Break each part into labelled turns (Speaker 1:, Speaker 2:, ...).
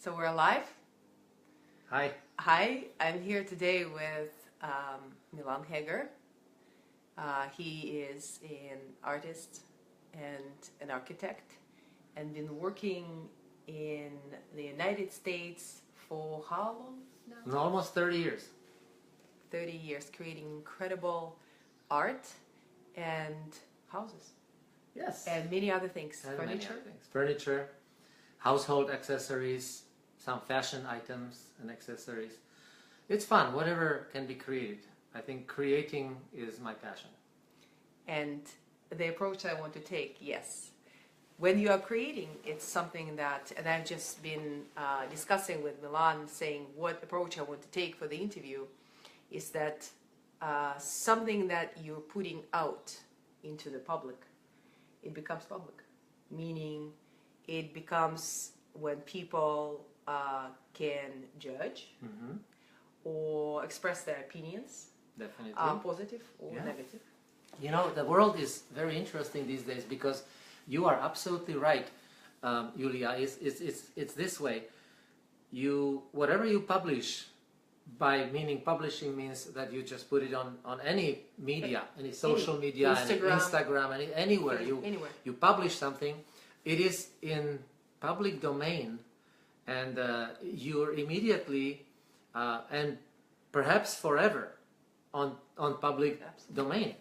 Speaker 1: So we're live.
Speaker 2: Hi.
Speaker 1: Hi, I'm here today with Milan Heger. He is an artist and an architect and been working in the United States for how long now?
Speaker 2: Almost 30 years.
Speaker 1: 30 years, creating incredible art and houses.
Speaker 2: Yes.
Speaker 1: And many other things.
Speaker 2: And
Speaker 1: Furniture.
Speaker 2: many other things. Furniture, household accessories, some fashion items and accessories. It's fun, whatever can be created. I think creating is my passion.
Speaker 1: And the approach I want to take, yes. When you are creating, it's something that, and I've just been discussing with Milan, saying what approach I want to take for the interview, is that something that you're putting out into the public, it becomes public. Meaning it becomes when people can judge or express their opinions,
Speaker 2: Definitely.
Speaker 1: positive or negative.
Speaker 2: You know, the world is very interesting these days because you are absolutely right, Yuliya. It's this way. Whatever you publish, by meaning publishing means that you just put it on any media, any social media, Instagram, anywhere. You publish something, it is in public domain, and you're immediately and perhaps forever on public domain.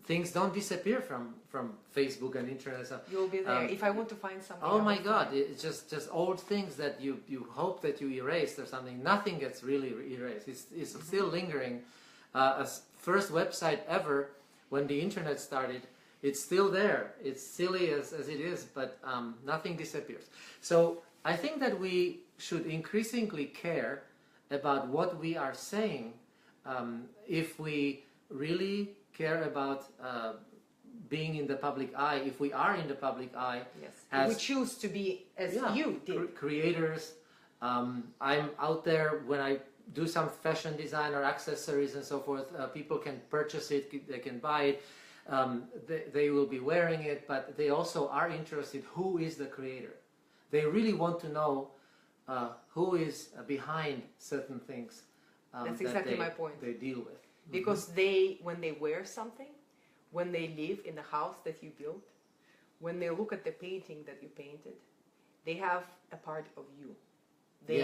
Speaker 2: Things don't disappear from Facebook and internet. So,
Speaker 1: you'll be there. If I want to find something.
Speaker 2: Oh my God! It's just old things that you hope that you erased or something. Nothing gets really erased. It's still lingering. As first website ever, when the internet started, it's still there. It's silly as it is, but nothing disappears. So I think that we should increasingly care about what we are saying if we really care about being in the public eye. If we are in the public eye,
Speaker 1: yes.
Speaker 2: As
Speaker 1: we choose to be as you did.
Speaker 2: Creators. I'm out there when I do some fashion design or accessories and so forth. People can purchase it, they can buy it. They will be wearing it, but they also are interested who is the creator. They really want to know who is behind certain things.
Speaker 1: That's exactly my point.
Speaker 2: They deal with.
Speaker 1: Because when they wear something, when they live in the house that you built, when they look at the painting that you painted, they have a part of you. They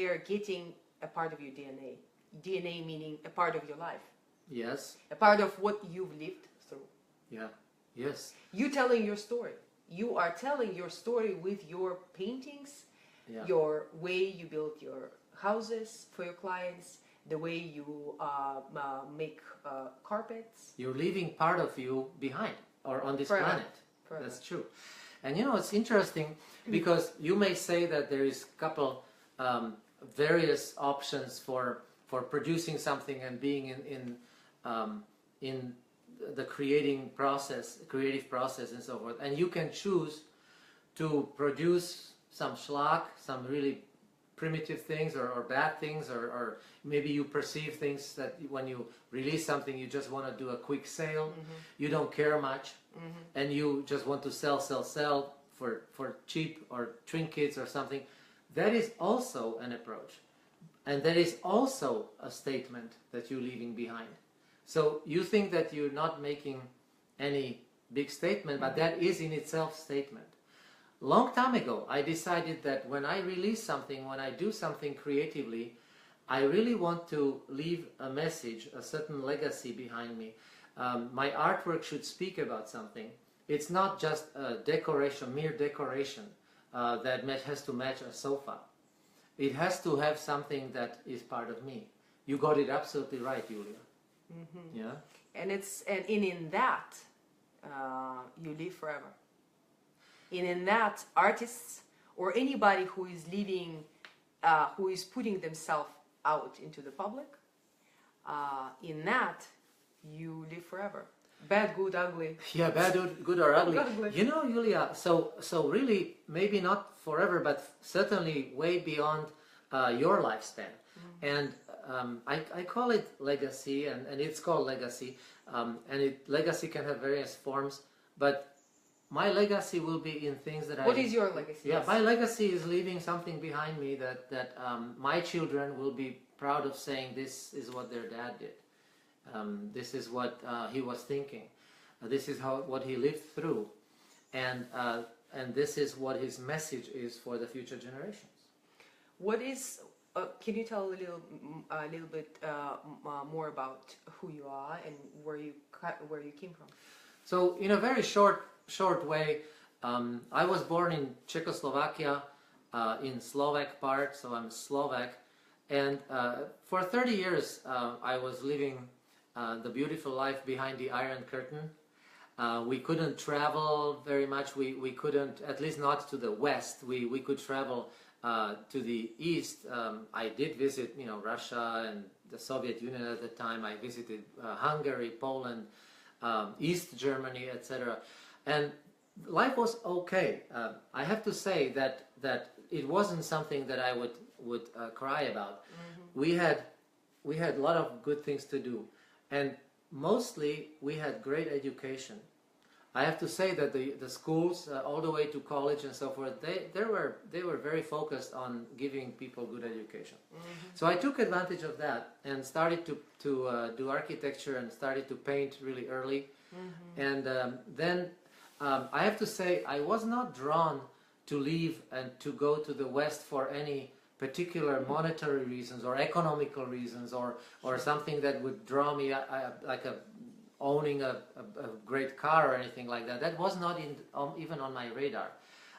Speaker 1: are getting a part of your DNA. DNA meaning a part of your life.
Speaker 2: Yes.
Speaker 1: A part of what you've lived through.
Speaker 2: Yeah. Yes.
Speaker 1: You telling your story. You are telling your story with your paintings, your way you built your houses for your clients, the way you make carpets.
Speaker 2: You're leaving part of you behind or on this
Speaker 1: Forever.
Speaker 2: planet.
Speaker 1: Forever.
Speaker 2: That's true. And you know, it's interesting because you may say that there is a couple various options for producing something and being in the creative process and so forth. And you can choose to produce some schlock, some really primitive things or bad things, or maybe you perceive things that when you release something you just want to do a quick sale, you don't care much, and you just want to sell for cheap or trinkets or something. That is also an approach, and that is also a statement that you're leaving behind. So you think that you're not making any big statement, but that is in itself statement. Long time ago, I decided that when I release something, when I do something creatively, I really want to leave a message, a certain legacy behind me. My artwork should speak about something. It's not just a decoration, mere decoration that has to match a sofa. It has to have something that is part of me. You got it absolutely right, Yuliya. Yeah. And
Speaker 1: in that you live forever. And in that, artists or anybody who is living, who is putting themselves out into the public, in that you live forever. Bad, good, ugly.
Speaker 2: Yeah, bad, good or ugly. You know, Yuliya, so really, maybe not forever, but certainly way beyond your lifespan. And I call it legacy, and it's called legacy. And legacy can have various forms, but my legacy will be in things that
Speaker 1: What is your legacy?
Speaker 2: Yeah,
Speaker 1: Yes.
Speaker 2: my legacy is leaving something behind me that my children will be proud of saying this is what their dad did. This is what he was thinking. This is what he lived through, and this is what his message is for the future generations.
Speaker 1: What is? Can you tell a little bit more about who you are and where you came from?
Speaker 2: So, in a very short way, I was born in Czechoslovakia, in Slovak part, so I'm Slovak, and for 30 years I was living the beautiful life behind the Iron Curtain. We couldn't travel very much. We couldn't, at least not to the west. We could travel to the east. I did visit, Russia and the Soviet Union at the time. I visited Hungary, Poland, East Germany, etc. And life was okay. I have to say that it wasn't something that I would cry about. Mm-hmm. We had a lot of good things to do, and mostly we had great education. I have to say that the schools, all the way to college and so forth, they were very focused on giving people good education. Mm-hmm. So I took advantage of that and started to do architecture and started to paint really early. Mm-hmm. And then I have to say I was not drawn to leave and to go to the West for any particular monetary reasons or economical reasons or something that would draw me like owning a great car or anything like that. That was not even on my radar.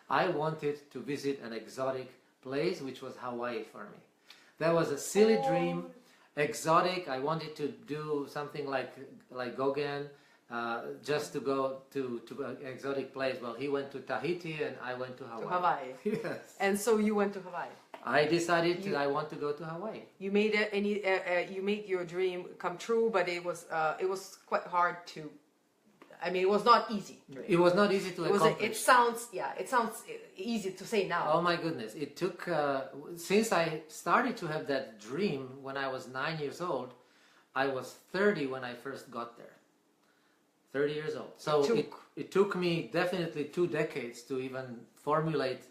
Speaker 2: I wanted to visit an exotic place, which was Hawaii for me. That was a silly dream, exotic. I wanted to do something like Gauguin, just to go to an exotic place. Well, he went to Tahiti and I went to Hawaii.
Speaker 1: To Hawaii.
Speaker 2: Yes.
Speaker 1: And so you went to Hawaii.
Speaker 2: I decided I want to go to Hawaii.
Speaker 1: You made you made your dream come true, but it was quite hard to. I mean, it was not easy.
Speaker 2: It was not easy to accomplish.
Speaker 1: It sounds easy to say now.
Speaker 2: Oh my goodness! It took since I started to have that dream when I was 9 years old. I was 30 when I first got there. 30 years old. So it took me definitely 2 decades to even formulate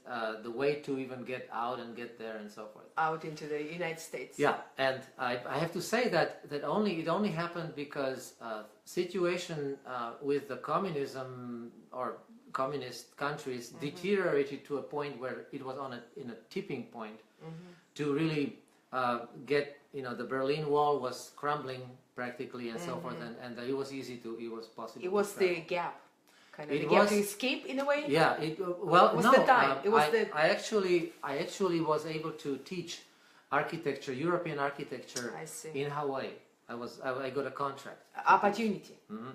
Speaker 2: the way to even get out and get there and so forth.
Speaker 1: Out into the United States.
Speaker 2: Yeah, and I have to say that it only happened because situation with the communism or communist countries mm-hmm. deteriorated to a point where it was in a tipping point mm-hmm. to really get, the Berlin Wall was crumbling practically and mm-hmm. so forth, and it was possible.
Speaker 1: It was the gap, kind of the gap to escape in a way.
Speaker 2: Yeah, I actually was able to teach architecture, European architecture in Hawaii. I got a contract.
Speaker 1: Opportunity.
Speaker 2: Mm-hmm.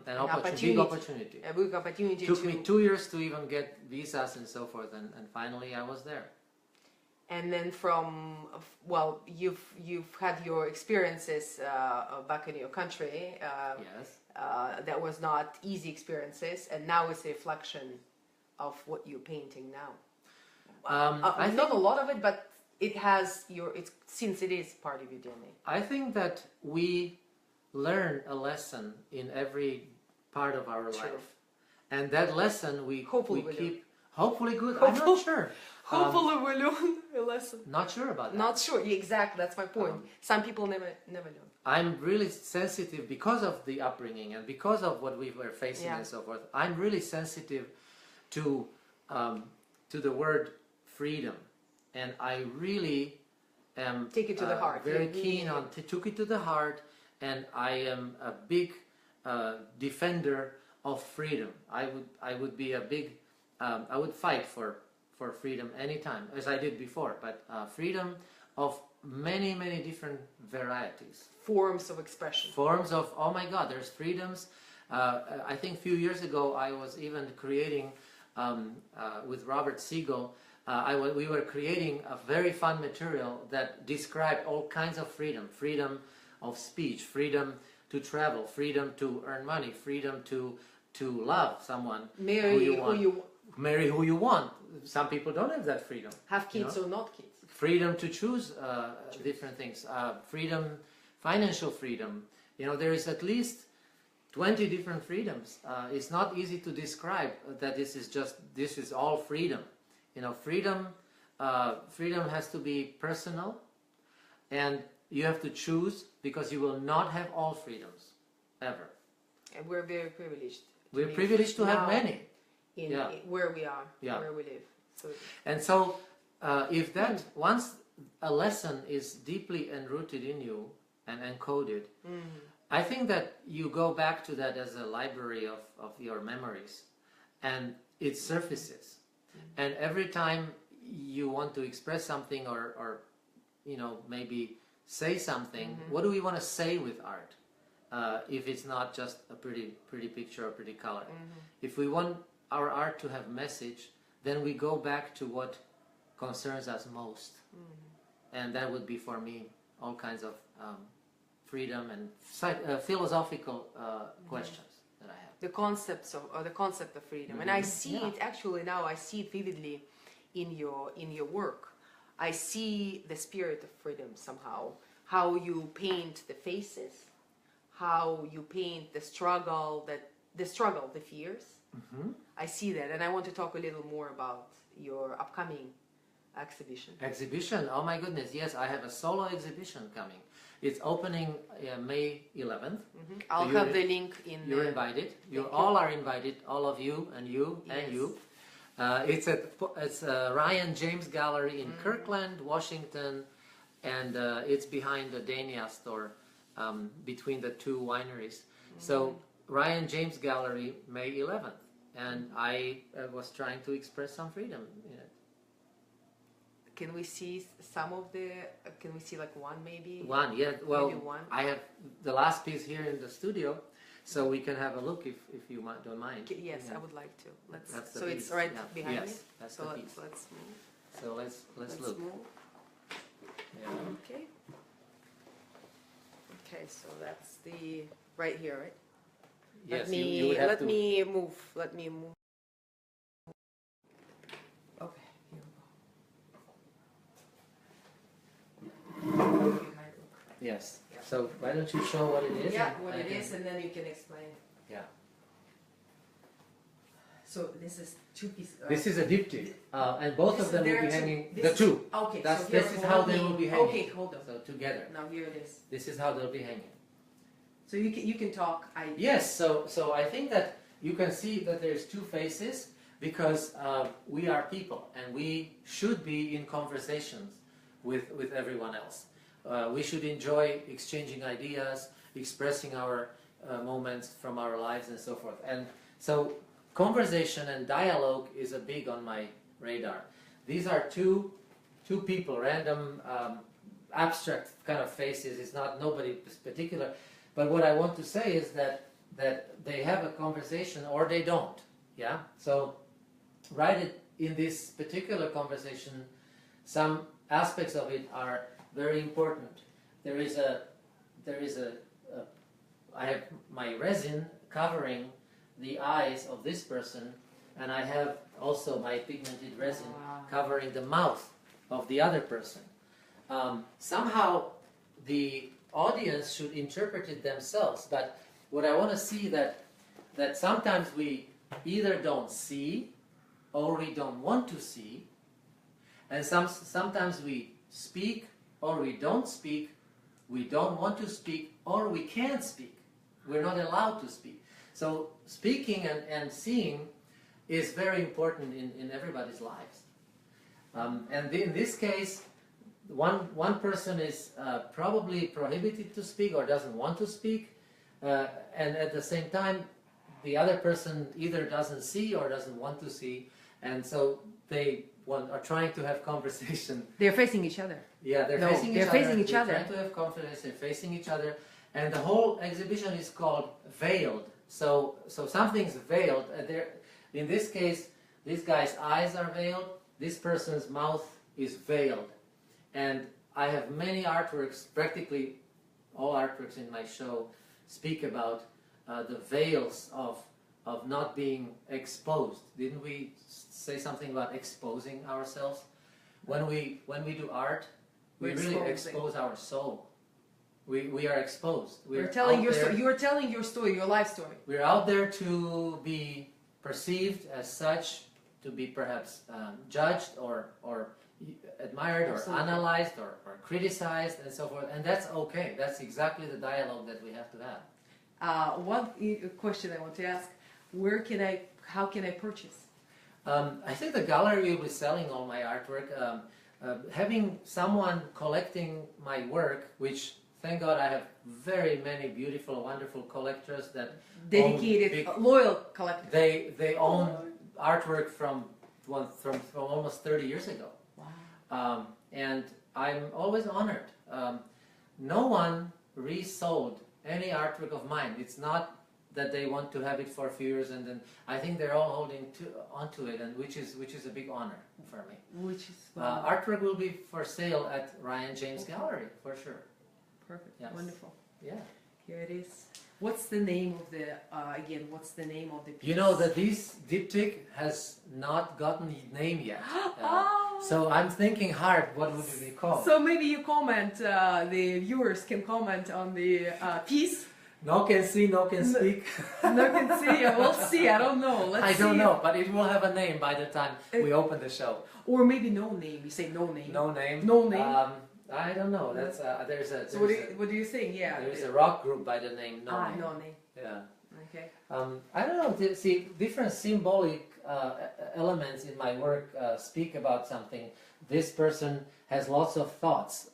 Speaker 2: Big opportunity.
Speaker 1: A big opportunity.
Speaker 2: It took me 2 years to even get visas and so forth, and finally I was there.
Speaker 1: And then you've had your experiences back in your country.
Speaker 2: Yes.
Speaker 1: That was not easy experiences, and now it's a reflection of what you're painting now. Not a lot of it, but it has since it is part of your DNA.
Speaker 2: I think that we learn a lesson in every part of our life, and that lesson we keep. Hopefully good. I'm not sure.
Speaker 1: Hopefully we learn a lesson.
Speaker 2: Not sure about that.
Speaker 1: Not sure. Exactly. That's my point. Some people never learn.
Speaker 2: I'm really sensitive because of the upbringing and because of what we were facing and so forth. I'm really sensitive to the word freedom, and I really am
Speaker 1: take it to the heart.
Speaker 2: Very keen on took it to the heart, and I am a big defender of freedom. I would be a big I would fight for freedom anytime, as I did before, but freedom of many different varieties.
Speaker 1: Forms of expression.
Speaker 2: Forms of, oh my God, there's freedoms. I think a few years ago I was even creating, with Robert Siegel, we were creating a very fun material that described all kinds of freedom. Freedom of speech, freedom to travel, freedom to earn money, freedom to love someone. Marry who you want. Some people don't have that freedom.
Speaker 1: Have kids or not kids.
Speaker 2: Freedom to choose different things. Freedom, financial freedom. There is at least 20 different freedoms. It's not easy to describe that this is all freedom. You know, freedom has to be personal, and you have to choose, because you will not have all freedoms ever.
Speaker 1: And we're very privileged.
Speaker 2: We're privileged to have many.
Speaker 1: In where we are, where we live.
Speaker 2: And so, if that once a lesson is deeply enrooted in you and encoded, I think that you go back to that as a library of your memories, and it surfaces. And every time you want to express something, or you know, maybe say something, what do we want to say with art? If it's not just a pretty picture or pretty color. If we want our art to have message, then we go back to what concerns us most. And that would be, for me, all kinds of freedom and philosophical questions that I have.
Speaker 1: The concept of freedom. And I see it, actually now I see it vividly in your work. I see the spirit of freedom somehow. How you paint the faces, how you paint the struggle, the fears. I see that, and I want to talk a little more about your upcoming exhibition.
Speaker 2: Oh my goodness, yes, I have a solo exhibition coming. It's opening May 11th.
Speaker 1: I'll have the link in.
Speaker 2: You're invited. You all are invited. All of you and you and you. It's Ryan James Gallery in Kirkland, Washington, and it's behind the Dania store, between the two wineries. So Ryan James Gallery, May 11th, and I was trying to express some freedom in it.
Speaker 1: Can we see some of the? Can we see like one maybe?
Speaker 2: One, yeah. Well,
Speaker 1: maybe one.
Speaker 2: I have the last piece here in the studio, so we can have a look if you don't mind.
Speaker 1: Yes, I would like to. Let's.
Speaker 2: That's
Speaker 1: so
Speaker 2: piece.
Speaker 1: It's right behind me.
Speaker 2: Yes, that's
Speaker 1: so
Speaker 2: the piece.
Speaker 1: let's move.
Speaker 2: So let's look.
Speaker 1: Move.
Speaker 2: Yeah.
Speaker 1: Okay. Okay, so that's the right here, right?
Speaker 2: Yes,
Speaker 1: you let me move. Let me move. Okay, here we go.
Speaker 2: Yes. So why don't you show what it is?
Speaker 1: Yeah, what it is, and then you can explain.
Speaker 2: Yeah.
Speaker 1: So this is two pieces.
Speaker 2: This is a diptych, and both of them will be hanging. The
Speaker 1: Is,
Speaker 2: two.
Speaker 1: okay.
Speaker 2: That's,
Speaker 1: so
Speaker 2: this is how they will be hanging.
Speaker 1: Okay, hold on.
Speaker 2: So together.
Speaker 1: Now here it is.
Speaker 2: This is how they'll be hanging.
Speaker 1: So you can talk.
Speaker 2: Yes. So I think that you can see that there's two faces, because we are people, and we should be in conversations with everyone else. We should enjoy exchanging ideas, expressing our moments from our lives and so forth. And so conversation and dialogue is a big on my radar. These are two people, random abstract kind of faces. It's not nobody particular. But what I want to say is that they have a conversation or they don't. Yeah. So right in this particular conversation, some aspects of it are very important. I have my resin covering the eyes of this person, and I have also my pigmented resin covering the mouth of the other person. Somehow the audience should interpret it themselves, but what I want to see that sometimes we either don't see or we don't want to see, and sometimes we speak or we don't speak, we don't want to speak or we can't speak. We're not allowed to speak. So speaking and seeing is very important in everybody's lives. And in this case, one person is probably prohibited to speak or doesn't want to speak, and at the same time, the other person either doesn't see or doesn't want to see, and so they are trying to have conversation.
Speaker 1: They're facing each other.
Speaker 2: Yeah, they're facing each other. They're trying to have confidence. They're facing each other, and the whole exhibition is called Veiled. So something's veiled. In this case, this guy's eyes are veiled. This person's mouth is veiled. And I have many artworks, practically all artworks in my show speak about the veils of not being exposed. Didn't we say something about exposing ourselves? When we do art, we really expose our soul. We are exposed.
Speaker 1: You're telling your story. You're telling your story, your life story.
Speaker 2: We're out there to be perceived as such, to be perhaps judged or admired or analyzed or criticized and so forth, and that's okay. That's exactly the dialogue that we have to have.
Speaker 1: One question I want to ask: how can I purchase?
Speaker 2: I think the gallery will be selling all my artwork. Having someone collecting my work, which thank God I have very many beautiful, wonderful collectors that
Speaker 1: dedicated, loyal collectors.
Speaker 2: They own artwork from almost 30 years ago.
Speaker 1: Wow.
Speaker 2: And I'm always honored. No one resold any artwork of mine. It's not that they want to have it for a few years, and then I think they're all holding onto it, and which is a big honor for me.
Speaker 1: Which is
Speaker 2: artwork will be for sale at Ryan James Gallery for sure.
Speaker 1: Perfect.
Speaker 2: Yes.
Speaker 1: Wonderful.
Speaker 2: Yeah.
Speaker 1: Here it is. What's the name of the again? What's the name of the piece?
Speaker 2: You know that this diptych has not gotten a name yet.
Speaker 1: Oh.
Speaker 2: So I'm thinking hard. What would it be called?
Speaker 1: So maybe you comment. The viewers can comment on the piece.
Speaker 2: No can see, no can speak.
Speaker 1: No can see. We'll see. I don't know. Let's see.
Speaker 2: I don't know, but it will have a name by the time we open the show.
Speaker 1: Or maybe no name. You say no name.
Speaker 2: No name.
Speaker 1: No name.
Speaker 2: I don't know. That's
Speaker 1: So what do you think? Yeah.
Speaker 2: There's a rock group by the name No Name.
Speaker 1: No Name.
Speaker 2: Yeah.
Speaker 1: Okay.
Speaker 2: I don't know. See, different symbolic elements in my work speak about something. This person has lots of thoughts.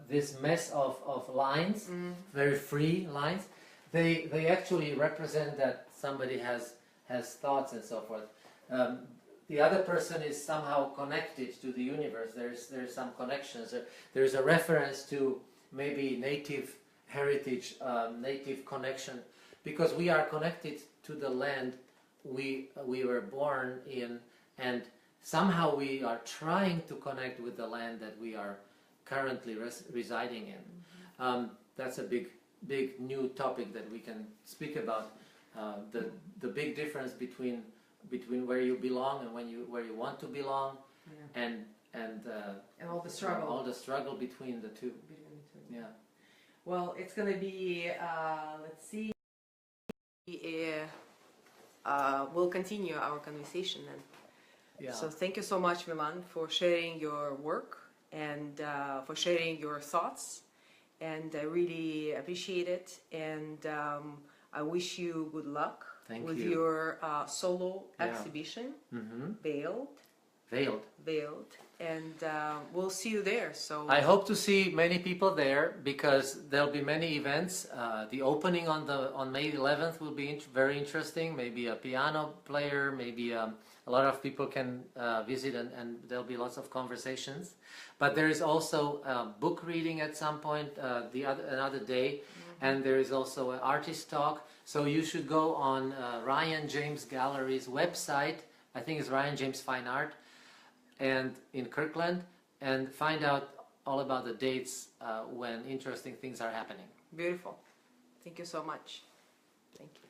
Speaker 2: This mess of lines, very free lines, they actually represent that somebody has thoughts and so forth. The other person is somehow connected to the universe. There's some connections. There's a reference to maybe native heritage, native connection, because we are connected to the land we were born in, and somehow we are trying to connect with the land that we are currently residing in. That's a big new topic that we can speak about. The big difference between where you belong and where you want to belong, and all the struggle between the two. Yeah.
Speaker 1: Well, it's going to be let's see. We'll continue our conversation then.
Speaker 2: Yeah.
Speaker 1: So thank you so much, Milan, for sharing your work and for sharing your thoughts, and I really appreciate it, and I wish you good luck with your solo exhibition, Veiled, and we'll see you there. So
Speaker 2: I hope to see many people there, because there'll be many events. The opening on May 11th will be very interesting. Maybe a piano player, maybe a lot of people can visit, and there'll be lots of conversations. But there is also book reading at some point another day, and there is also an artist talk. So you should go on Ryan James Gallery's website. I think it's Ryan James Fine Art, and in Kirkland, and find out all about the dates when interesting things are happening.
Speaker 1: Beautiful. Thank you so much. Thank you.